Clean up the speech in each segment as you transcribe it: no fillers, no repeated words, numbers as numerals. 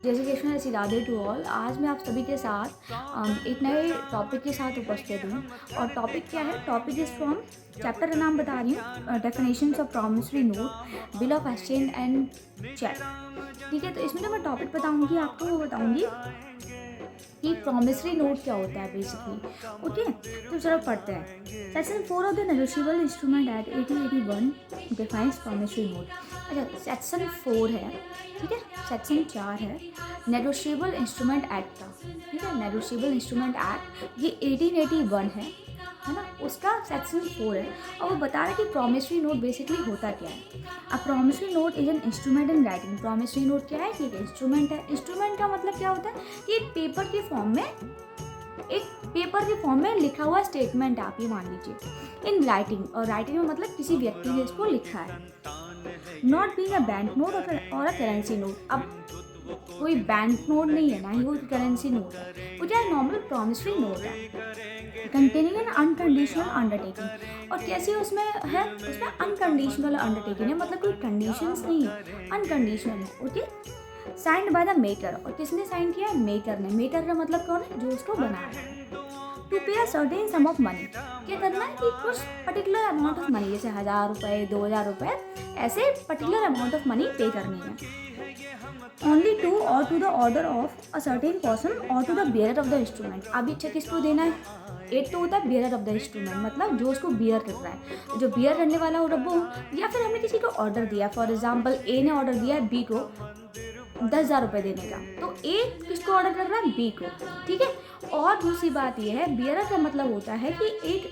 जय श्री कृष्ण, ऐसी Radhe to all. आज मैं आप सभी के साथ एक नए टॉपिक के साथ उपस्थित हूँ। और टॉपिक क्या है? टॉपिक इज़ फ्रॉम चैप्टर का नाम बता रही हूँ, definitions of promissory note, bill of exchange and cheque. ठीक है, तो इसमें जो मैं टॉपिक बताऊँगी आपको, वो बताऊँगी कि प्रॉमिसरी नोट क्या होता है बेसिकली। ओके, तो चलो पढ़ते हैं। Section 4 of the negotiable instrument act 1881 defines promissory note. अच्छा, सेक्शन 4 है, ठीक है, सेक्शन 4 है नेगोशिएबल इंस्ट्रूमेंट एक्ट का। ठीक है, नेगोशिएबल इंस्ट्रूमेंट एक्ट ये 1881 है ना, उसका सेक्शन 4 है। और वो बता रहा है कि प्रॉमिसरी नोट बेसिकली होता क्या है। अब promissory note is an instrument in writing. Promissory note क्या है कि एक इंस्ट्रूमेंट है। इंस्ट्रूमेंट का मतलब क्या होता है कि एक पेपर के फॉर्म में लिखा हुआ स्टेटमेंट आप ये मान लीजिए इन राइटिंग। और राइटिंग में मतलब किसी व्यक्ति ने इसको लिखा है। Not being a bank note और अ करेंसी नोट। अब कोई बैंक नोट नहीं है, ना ही कोई करेंसी नोट है, वो क्या है, नॉर्मल प्रॉमिसरी नोट है कंटेनिंग एन अनकंडीशनल अंडरटेकिंग। और कैसी उसमें है? उसमें अनकंडीशनल अंडरटेकिंग है, मतलब कोई कंडीशंस नहीं है, अनकंडीशनल है। Okay, signed by the maker. और किसने साइन किया है? मेकर ने। मेकर का मतलब कौन है? जो उसको बना रहा है। टू पे a certain some of money. क्या करना है कि कुछ पर्टिकुलर अमाउंट ऑफ मनी, जैसे 1000 रुपये, 2000 रुपये, ऐसे particular amount of money pay करनी है। ओनली टू और to the order of a certain person और to the bearer of the instrument. अभी चेक किसको देना है? एक तो होता है बियरर ऑफ द इंस्ट्रूमेंट, मतलब जो उसको बियर कर रहा है, जो बियर करने वाला हो वो, या फिर हमने किसी को ऑर्डर दिया। फॉर एग्जाम्पल ए ने ऑर्डर दिया है बी को 10,000 रुपये देने का, तो ए किसको ऑर्डर कर रहा है? बी को। ठीक है, और दूसरी बात यह है, बियरर का मतलब होता है कि एक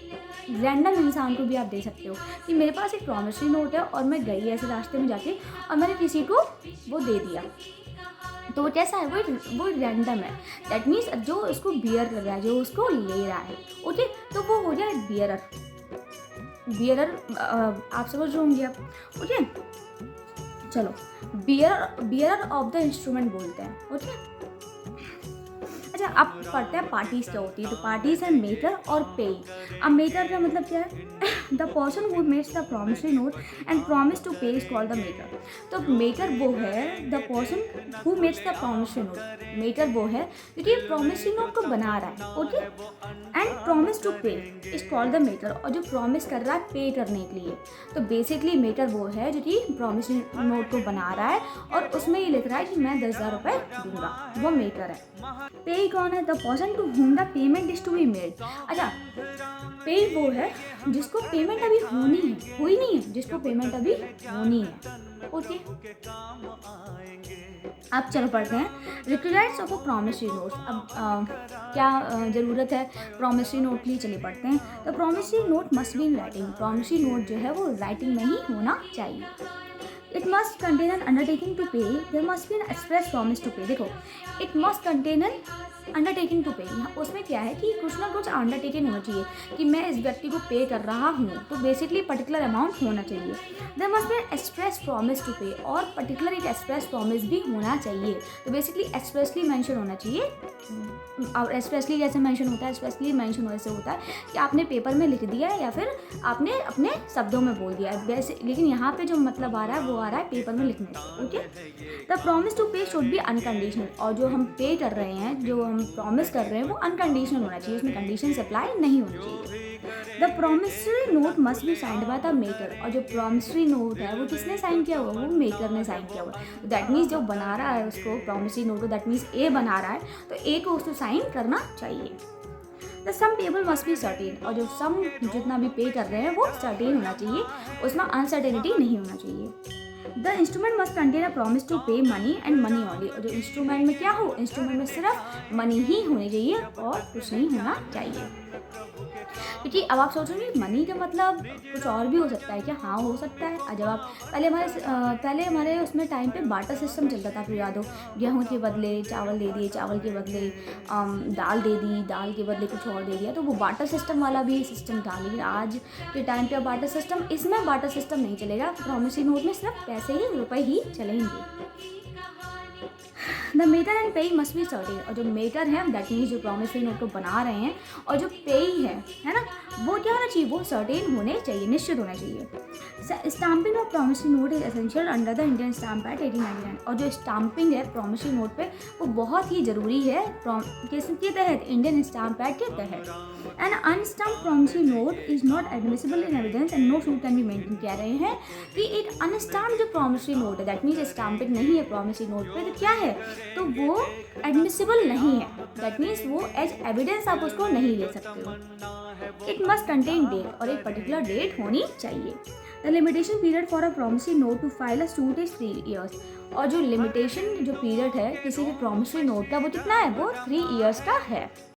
रैंडम इंसान को भी आप दे सकते हो कि मेरे पास एक प्रॉमिसरी नोट है और मैं गई ऐसे रास्ते में जाके और मैंने किसी को वो दे दिया, तो वो कैसा है? वो रैंडम है। दैट मीन्स जो उसको बियर कर रहा है, जो उसको ले रहा है, ओके, तो वो हो जाए बियरर। बियरर आप समझ रहे होंगे आप। ओके, चलो, बियरर ऑफ द इंस्ट्रूमेंट बोलते हैं। ओके, अच्छा, अब पढ़ते हैं पार्टीज क्या होती है। तो पार्टीज है मेकर और पे। अब मेकर का मतलब क्या है? The person who makes the promissory note and promise to pay is called the maker. तो मेकर वो है, the person who makes the promissory note. Maker वो है क्योंकि प्रॉमिसरी नोट को बना रहा है, okay, and promise to pay is called the maker. और जो प्रॉमिस कर रहा है पे करने के लिए, तो बेसिकली मेकर वो है जो कि प्रॉमिसरी नोट को बना रहा है और उसमें ये लिख रहा है कि मैं 10,000 रुपये दूंगा, वो मेकर है। पे कौन है? The person to whom the payment is to be made. अच्छा, पे वो है जिसको पेमेंट अभी होनी है, हुई नहीं है, जिसको पेमेंट अभी होनी है। ओके, अब चलो पढ़ते हैं रिक्वायर्ड्स ऑफ अ प्रॉमिसरी नोट। अब क्या ज़रूरत है प्रॉमिसरी नोट के लिए? चलिए पढ़ते हैं। तो promissory note must be in writing. Promissory note जो है वो राइटिंग में ही होना चाहिए। It must contain an undertaking to pay. There must be an express promise to pay. देखो, it must contain an undertaking to pay, उसमें क्या है कि कुछ ना कुछ अंडरटेकिंग होना चाहिए कि मैं इस व्यक्ति को पे कर रहा हूँ, तो बेसिकली पर्टिकुलर अमाउंट होना चाहिए। There must be an express promise to pay, और पर्टिकुलर एक एक्सप्रेस प्रॉमिस भी होना चाहिए। तो बेसिकली एक्सप्रेसली मेंशन होना चाहिए। और एक्सप्रेसली जैसे मेंशन होता है, एक्सप्रेसली मेंशन वैसे होता है कि आपने पेपर में लिख दिया है या फिर आपने अपने शब्दों में बोल दिया है वैसे, लेकिन यहाँ पे जो मतलब आ रहा है वो आ रहा है पेपर में लिखने से। ओके, द प्रॉमिस टू पे शुड बी अनकंडीशनल। और जो हम पे कर रहे हैं, जो हम प्रॉमिस कर रहे हैं, वो अनकंडीशनल होना चाहिए, उसमें कंडीशन अप्लाई नहीं होनी चाहिए। The promissory note must be signed by the maker. और जो प्रॉमिसरी नोट है वो किसने साइन किया हुआ? वो मेकर ने साइन किया हुआ। दैट मीन्स जो बना रहा है उसको प्रॉमिसरी नोट को, दैट मीन्स ए बना रहा है, तो ए को उसको साइन करना चाहिए। The sum payable must be certain. और जो सम जितना भी पे कर रहे हैं वो सर्टेन होना चाहिए, उसमें अनसर्टेनिटी नहीं होना चाहिए। The instrument must contain a promise to pay money and money only. और जो इंस्ट्रूमेंट में क्या हो? इंस्ट्रूमेंट में सिर्फ मनी ही होनी चाहिए और कुछ नहीं होना चाहिए। क्योंकि अब आप सोचोगे मनी का मतलब कुछ और भी हो सकता है क्या? हाँ, हो सकता है। जब आप पहले हमारे उसमें टाइम पे बार्टर सिस्टम चलता था, आपको याद हो, गेहूँ के बदले चावल दे दिए, चावल के बदले दाल दे दी, दाल के बदले कुछ और दे दिया, तो वो बार्टर सिस्टम वाला भी सिस्टम था। लेकिन आज के टाइम पे बार्टर सिस्टम, इसमें बार्टर सिस्टम नहीं चलेगा। प्रॉमिसरी नोट में सिर्फ पैसे ही, रुपए ही चलेंगे। The maker and payee must be certain, और जो मेटर है दैट मीन्स जो प्रॉमिसरी नोट को बना रहे हैं, और जो पेई है ना, वो क्या होना चाहिए, वो सर्टेन होने चाहिए, निश्चित होना चाहिए। Stamping of promissory note is essential under the Indian stamp act 1899, और जो स्टाम्पिंग है प्रॉमिसरी नोट पे वो बहुत ही ज़रूरी है किसके तहत, इंडियन स्टाम्प एक्ट के तहत। An unstamped promissory note is not admissible in evidence and no suit can be maintain. कह रहे हैं कि एक अनस्टाम्प जो प्रॉमिसरी नोट है दैट मीन्स स्टाम्पिंग नहीं है प्रॉमिसरी नोट पे, तो क्या है, तो वो एडमिसिबल नहीं है, दैट मीन्स वो एज एविडेंस आप उसको नहीं ले सकते हो। इट मस्ट कंटेन डेट, और एक पर्टिकुलर डेट होनी चाहिए। The limitation period for a promissory note to file a suit is 3 years, और जो लिमिटेशन जो पीरियड है किसी भी प्रॉमिसरी नोट का वो कितना है, वो 3 years का है।